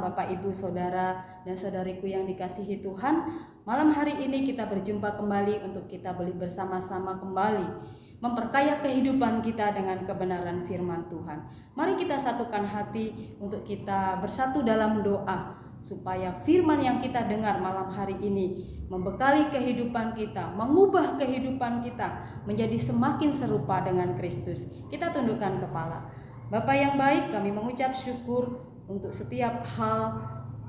Bapak, Ibu, Saudara, dan Saudariku yang dikasihi Tuhan. Malam hari ini kita berjumpa kembali untuk kita bersama-sama kembali memperkaya kehidupan kita dengan kebenaran firman Tuhan. Mari kita satukan hati untuk kita bersatu dalam doa, supaya firman yang kita dengar malam hari ini membekali kehidupan kita, mengubah kehidupan kita menjadi semakin serupa dengan Kristus. Kita tundukkan kepala. Bapa yang baik, kami mengucap syukur untuk setiap hal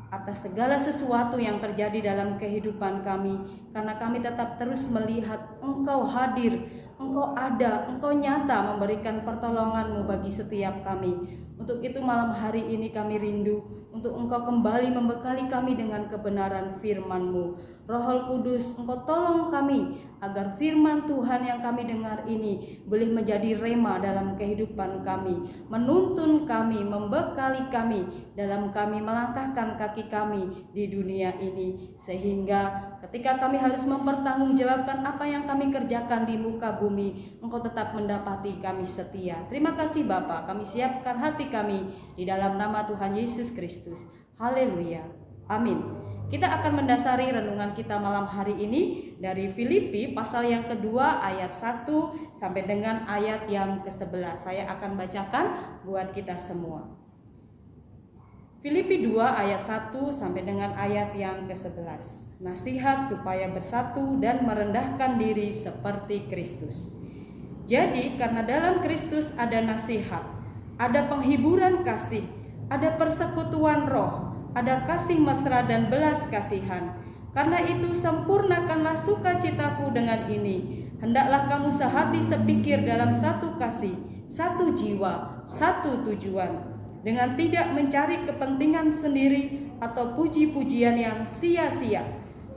atas segala sesuatu yang terjadi dalam kehidupan kami, karena kami tetap terus melihat Engkau hadir, Engkau ada, Engkau nyata memberikan pertolongan-Mu bagi setiap kami. Untuk itu malam hari ini kami rindu untuk Engkau kembali membekali kami dengan kebenaran firman-Mu. Roh Kudus, Engkau tolong kami agar firman Tuhan yang kami dengar ini boleh menjadi rema dalam kehidupan kami, menuntun kami, membekali kami dalam kami melangkahkan kaki kami di dunia ini, sehingga ketika kami harus mempertanggungjawabkan apa yang kami kerjakan di muka bumi, Engkau tetap mendapati kami setia. Terima kasih Bapa, kami siapkan hati kami di dalam nama Tuhan Yesus Kristus. Haleluya. Amin. Kita akan mendasari renungan kita malam hari ini dari Filipi pasal yang kedua ayat 1 sampai dengan ayat yang ke-11. Saya akan bacakan buat kita semua. Filipi 2 ayat 1 sampai dengan ayat yang ke-11. Nasihat supaya bersatu dan merendahkan diri seperti Kristus. Jadi karena dalam Kristus ada nasihat, ada penghiburan kasih, ada persekutuan roh, ada kasih mesra dan belas kasihan. Karena itu sempurnakanlah sukacitaku dengan ini. Hendaklah kamu sehati sepikir dalam satu kasih, satu jiwa, satu tujuan, dengan tidak mencari kepentingan sendiri atau puji-pujian yang sia-sia.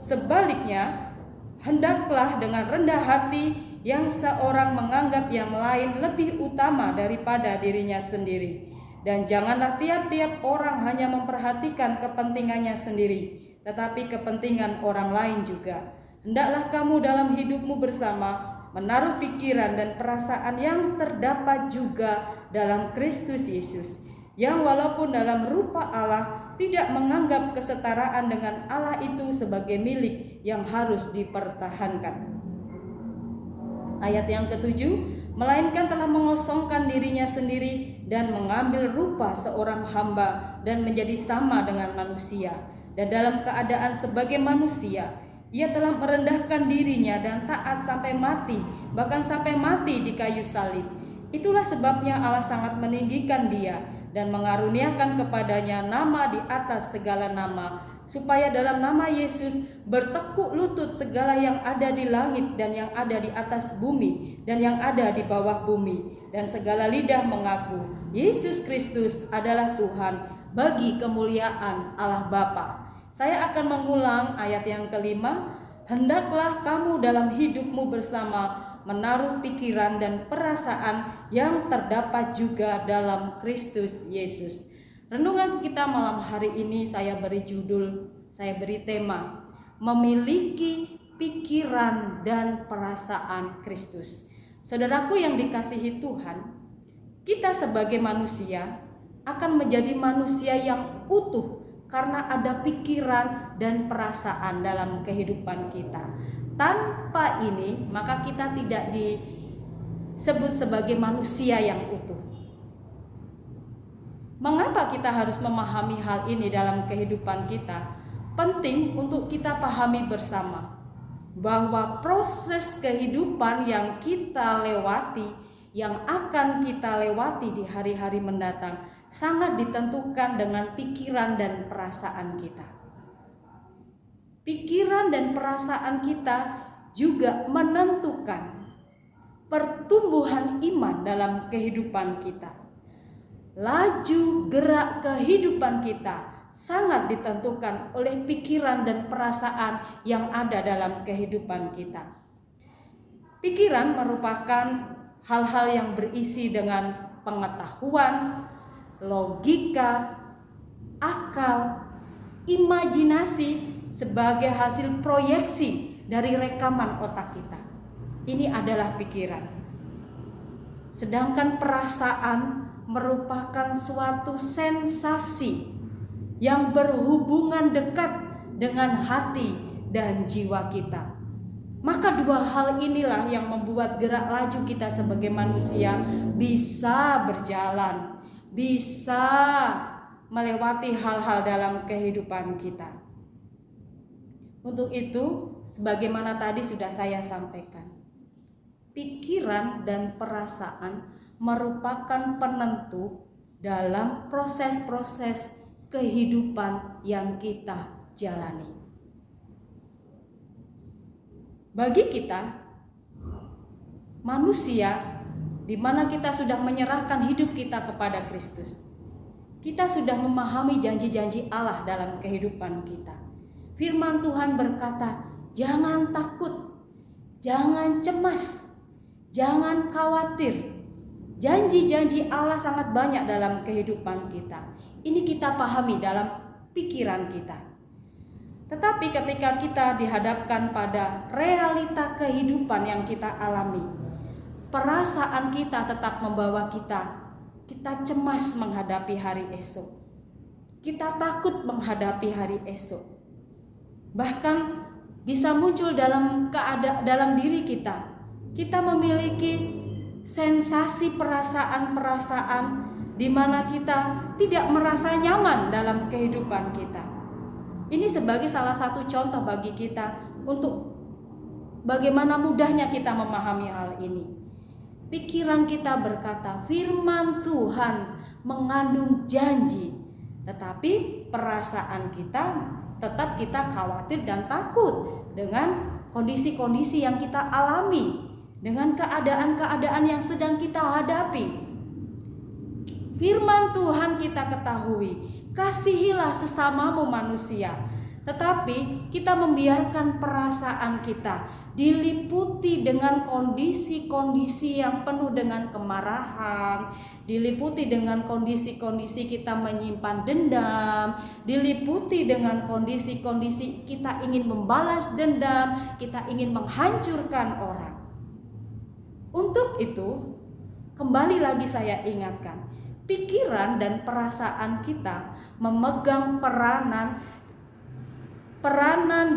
Sebaliknya, hendaklah dengan rendah hati yang seorang menganggap yang lain lebih utama daripada dirinya sendiri. Dan janganlah tiap-tiap orang hanya memperhatikan kepentingannya sendiri, tetapi kepentingan orang lain juga. Hendaklah kamu dalam hidupmu bersama menaruh pikiran dan perasaan yang terdapat juga dalam Kristus Yesus, yang walaupun dalam rupa Allah tidak menganggap kesetaraan dengan Allah itu sebagai milik yang harus dipertahankan. Ayat yang ke-7, melainkan telah mengosongkan dirinya sendiri dan mengambil rupa seorang hamba dan menjadi sama dengan manusia. Dan dalam keadaan sebagai manusia, ia telah merendahkan dirinya dan taat sampai mati, bahkan sampai mati di kayu salib. Itulah sebabnya Allah sangat meninggikan dia dan mengaruniakan kepadanya nama di atas segala nama, supaya dalam nama Yesus bertekuk lutut segala yang ada di langit dan yang ada di atas bumi dan yang ada di bawah bumi, dan segala lidah mengaku Yesus Kristus adalah Tuhan, bagi kemuliaan Allah Bapa. Saya akan mengulang ayat yang kelima. Hendaklah kamu dalam hidupmu bersama menaruh pikiran dan perasaan yang terdapat juga dalam Kristus Yesus. Renungan kita malam hari ini saya beri judul, saya beri tema, memiliki pikiran dan perasaan Kristus. Saudaraku yang dikasihi Tuhan, kita sebagai manusia akan menjadi manusia yang utuh karena ada pikiran dan perasaan dalam kehidupan kita. Tanpa ini, maka kita tidak disebut sebagai manusia yang utuh. Mengapa kita harus memahami hal ini dalam kehidupan kita? Penting untuk kita pahami bersama bahwa proses kehidupan yang kita lewati, yang akan kita lewati di hari-hari mendatang, sangat ditentukan dengan pikiran dan perasaan kita. Pikiran dan perasaan kita juga menentukan pertumbuhan iman dalam kehidupan kita. Laju gerak kehidupan kita sangat ditentukan oleh pikiran dan perasaan yang ada dalam kehidupan kita. Pikiran merupakan hal-hal yang berisi dengan pengetahuan, logika, akal, imajinasi sebagai hasil proyeksi dari rekaman otak kita. Ini adalah pikiran. Sedangkan perasaan merupakan suatu sensasi yang berhubungan dekat dengan hati dan jiwa kita. Maka dua hal inilah yang membuat gerak laju kita sebagai manusia bisa berjalan, bisa melewati hal-hal dalam kehidupan kita. Untuk itu, sebagaimana tadi sudah saya sampaikan, pikiran dan perasaan merupakan penentu dalam proses-proses kehidupan yang kita jalani. Bagi kita, manusia, di mana kita sudah menyerahkan hidup kita kepada Kristus, kita sudah memahami janji-janji Allah dalam kehidupan kita. Firman Tuhan berkata, jangan takut, jangan cemas, jangan khawatir. Janji-janji Allah sangat banyak dalam kehidupan kita. Ini kita pahami dalam pikiran kita. Tetapi ketika kita dihadapkan pada realita kehidupan yang kita alami, perasaan kita tetap membawa kita cemas menghadapi hari esok. Kita takut menghadapi hari esok. Bahkan bisa muncul dalam diri kita. Kita memiliki sensasi perasaan-perasaan di mana kita tidak merasa nyaman dalam kehidupan kita. Ini sebagai salah satu contoh bagi kita untuk bagaimana mudahnya kita memahami hal ini. Pikiran kita berkata, firman Tuhan mengandung janji, tetapi perasaan kita tetap kita khawatir dan takut dengan kondisi-kondisi yang kita alami, dengan keadaan-keadaan yang sedang kita hadapi. Firman Tuhan kita ketahui, kasihilah sesamamu manusia. Tetapi kita membiarkan perasaan kita diliputi dengan kondisi-kondisi yang penuh dengan kemarahan, diliputi dengan kondisi-kondisi kita menyimpan dendam, diliputi dengan kondisi-kondisi kita ingin membalas dendam, kita ingin menghancurkan orang. Untuk itu, kembali lagi saya ingatkan, pikiran dan perasaan kita memegang peranan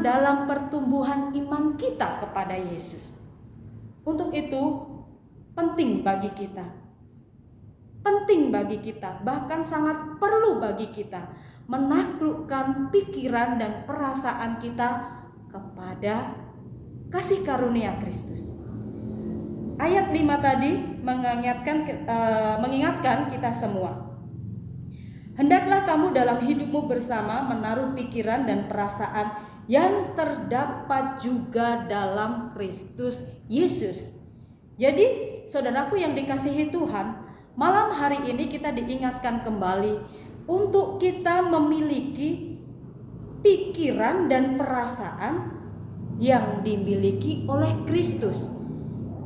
dalam pertumbuhan iman kita kepada Yesus. Untuk itu penting bagi kita, bahkan sangat perlu bagi kita menaklukkan pikiran dan perasaan kita kepada kasih karunia Kristus. Ayat 5 tadi mengingatkan kita semua. Hendaklah kamu dalam hidupmu bersama menaruh pikiran dan perasaan yang terdapat juga dalam Kristus Yesus. Jadi, saudaraku yang dikasihi Tuhan, malam hari ini kita diingatkan kembali untuk kita memiliki pikiran dan perasaan yang dimiliki oleh Kristus.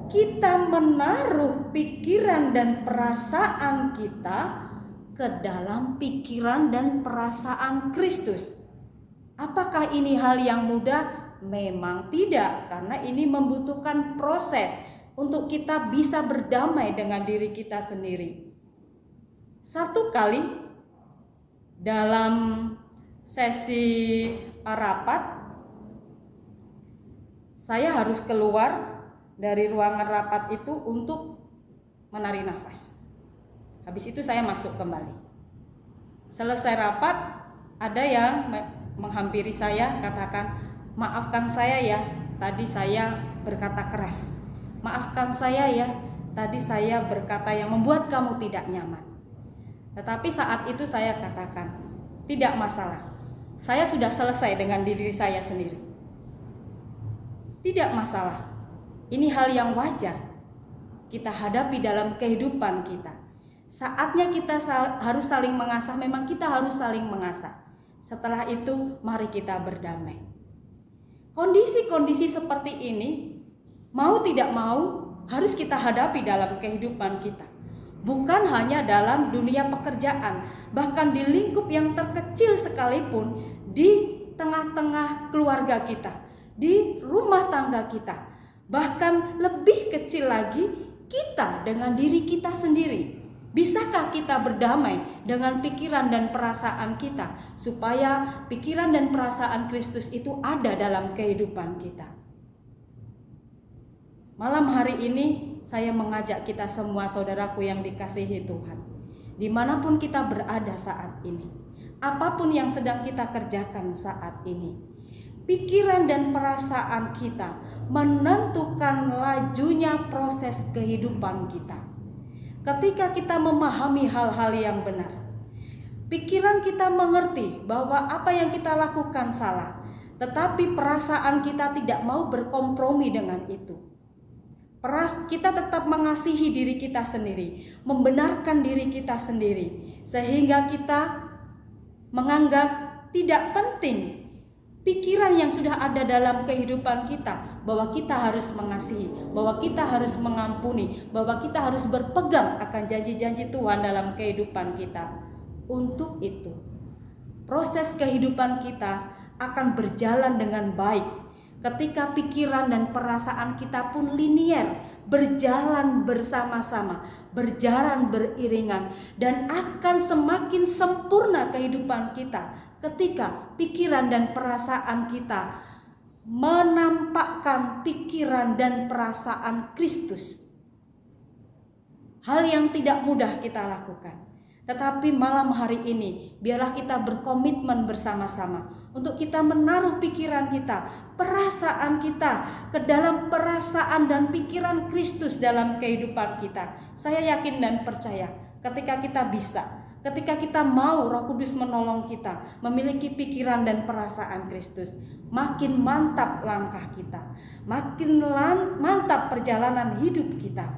Kita menaruh pikiran dan perasaan kita ke dalam pikiran dan perasaan Kristus. Apakah ini hal yang mudah? Memang tidak, karena ini membutuhkan proses untuk kita bisa berdamai dengan diri kita sendiri. Satu kali dalam sesi rapat, saya harus keluar dari ruangan rapat itu untuk menarik nafas. Habis itu saya masuk kembali. Selesai rapat, ada yang menghampiri saya, katakan, maafkan saya ya, tadi saya berkata keras. Maafkan saya ya, tadi saya berkata yang membuat kamu tidak nyaman. Tetapi saat itu saya katakan, tidak masalah. Saya sudah selesai dengan diri saya sendiri. Tidak masalah. Ini hal yang wajar kita hadapi dalam kehidupan kita. Saatnya kita harus saling mengasah, memang kita harus saling mengasah. Setelah itu mari kita berdamai. Kondisi-kondisi seperti ini mau tidak mau harus kita hadapi dalam kehidupan kita. Bukan hanya dalam dunia pekerjaan, bahkan di lingkup yang terkecil sekalipun, di tengah-tengah keluarga kita, di rumah tangga kita. Bahkan lebih kecil lagi, kita dengan diri kita sendiri. Bisakah kita berdamai dengan pikiran dan perasaan kita supaya pikiran dan perasaan Kristus itu ada dalam kehidupan kita? Malam hari ini saya mengajak kita semua, saudaraku yang dikasihi Tuhan, dimanapun kita berada saat ini, apapun yang sedang kita kerjakan saat ini, pikiran dan perasaan kita menentukan lajunya proses kehidupan kita. Ketika kita memahami hal-hal yang benar, pikiran kita mengerti bahwa apa yang kita lakukan salah, tetapi perasaan kita tidak mau berkompromi dengan itu. Kita tetap mengasihi diri kita sendiri, membenarkan diri kita sendiri, sehingga kita menganggap tidak penting pikiran yang sudah ada dalam kehidupan kita, bahwa kita harus mengasihi, bahwa kita harus mengampuni, bahwa kita harus berpegang akan janji-janji Tuhan dalam kehidupan kita. Untuk itu, proses kehidupan kita akan berjalan dengan baik ketika pikiran dan perasaan kita pun linier, berjalan bersama-sama, berjalan beriringan, dan akan semakin sempurna kehidupan kita ketika pikiran dan perasaan kita menampakkan pikiran dan perasaan Kristus. Hal yang tidak mudah kita lakukan. Tetapi malam hari ini, biarlah kita berkomitmen bersama-sama untuk kita menaruh pikiran kita, perasaan kita ke dalam perasaan dan pikiran Kristus dalam kehidupan kita. Saya yakin dan percaya ketika kita bisa, ketika kita mau Roh Kudus menolong kita memiliki pikiran dan perasaan Kristus, makin mantap langkah kita, makin mantap perjalanan hidup kita.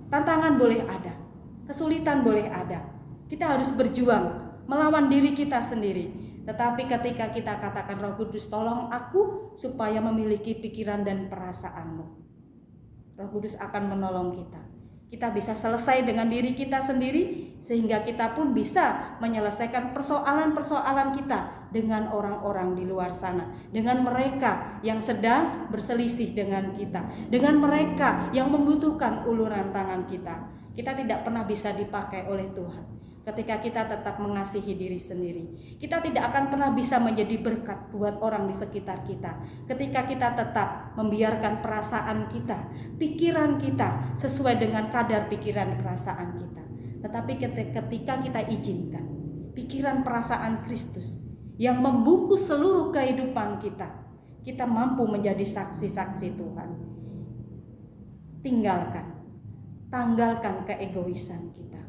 Tantangan boleh ada, kesulitan boleh ada. Kita harus berjuang melawan diri kita sendiri. Tetapi ketika kita katakan, Roh Kudus tolong aku supaya memiliki pikiran dan perasaanmu, Roh Kudus akan menolong kita. Kita bisa selesai dengan diri kita sendiri, sehingga kita pun bisa menyelesaikan persoalan-persoalan kita dengan orang-orang di luar sana, dengan mereka yang sedang berselisih dengan kita, dengan mereka yang membutuhkan uluran tangan kita. Kita tidak pernah bisa dipakai oleh Tuhan ketika kita tetap mengasihi diri sendiri. Kita tidak akan pernah bisa menjadi berkat buat orang di sekitar kita ketika kita tetap membiarkan perasaan kita, pikiran kita sesuai dengan kadar pikiran perasaan kita. Tetapi ketika kita izinkan pikiran perasaan Kristus yang membungkus seluruh kehidupan kita, kita mampu menjadi saksi-saksi Tuhan. Tanggalkan keegoisan kita.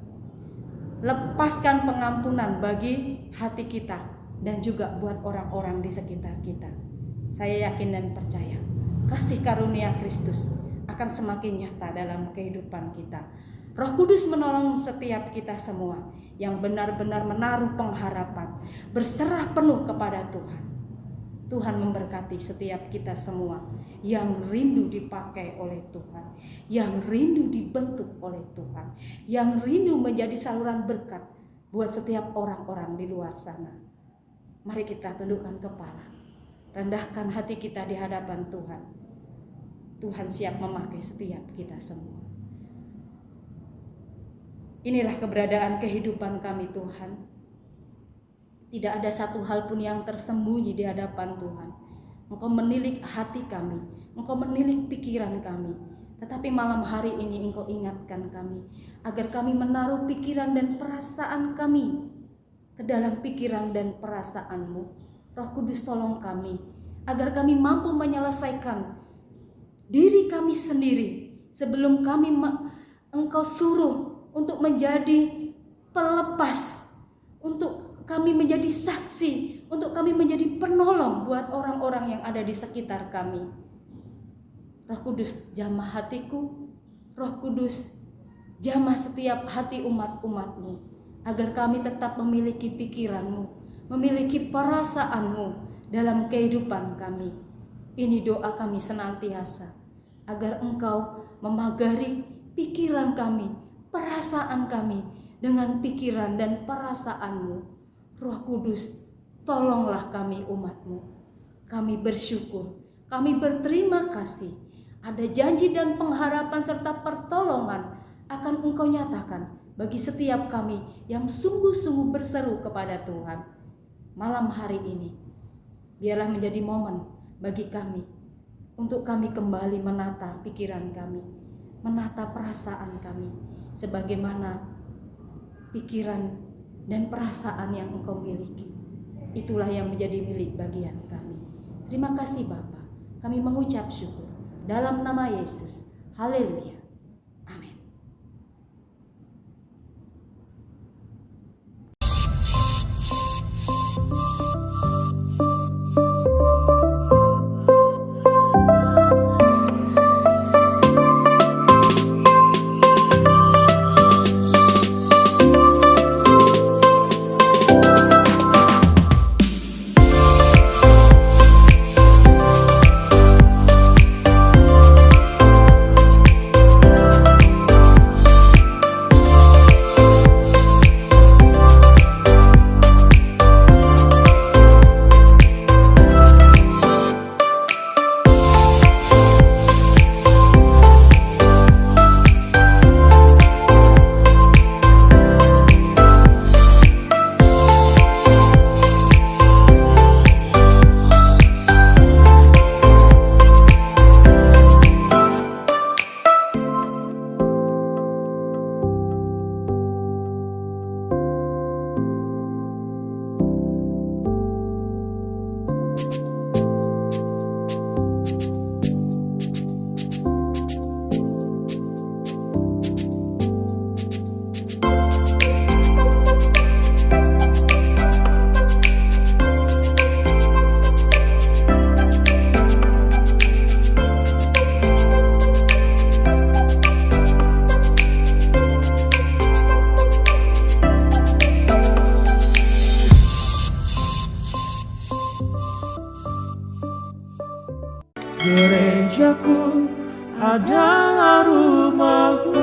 Lepaskan pengampunan bagi hati kita dan juga buat orang-orang di sekitar kita. Saya yakin dan percaya kasih karunia Kristus akan semakin nyata dalam kehidupan kita. Roh Kudus menolong setiap kita semua yang benar-benar menaruh pengharapan, berserah penuh kepada Tuhan. Tuhan memberkati setiap kita semua yang rindu dipakai oleh Tuhan, yang rindu dibentuk oleh Tuhan, yang rindu menjadi saluran berkat buat setiap orang-orang di luar sana. Mari kita tundukkan kepala, rendahkan hati kita di hadapan Tuhan. Tuhan siap memakai setiap kita semua. Inilah keberadaan kehidupan kami, Tuhan. Tidak ada satu hal pun yang tersembunyi di hadapan Tuhan. Engkau menilik hati kami, Engkau menilik pikiran kami. Tetapi malam hari ini Engkau ingatkan kami, agar kami menaruh pikiran dan perasaan kami ke dalam pikiran dan perasaan-Mu. Roh Kudus tolong kami, agar kami mampu menyelesaikan diri kami sendiri sebelum kami Engkau suruh untuk menjadi pelepas, untuk kami menjadi saksi, untuk kami menjadi penolong buat orang-orang yang ada di sekitar kami. Roh Kudus jamah hatiku, Roh Kudus jamah setiap hati umat-umat-Mu, agar kami tetap memiliki pikiran-Mu, memiliki perasaan-Mu dalam kehidupan kami. Ini doa kami senantiasa, agar Engkau memagari pikiran kami, perasaan kami dengan pikiran dan perasaan-Mu. Roh Kudus, tolonglah kami umat-Mu. Kami bersyukur, kami berterima kasih. Ada janji dan pengharapan serta pertolongan akan Engkau nyatakan bagi setiap kami yang sungguh-sungguh berseru kepada Tuhan. Malam hari ini, biarlah menjadi momen bagi kami untuk kami kembali menata pikiran kami, menata perasaan kami, sebagaimana pikiran dan perasaan yang Engkau miliki. Itulah yang menjadi milik bagian kami. Terima kasih Bapa. Kami mengucap syukur dalam nama Yesus. Haleluya. Amin. Gerejaku adalah rumahku,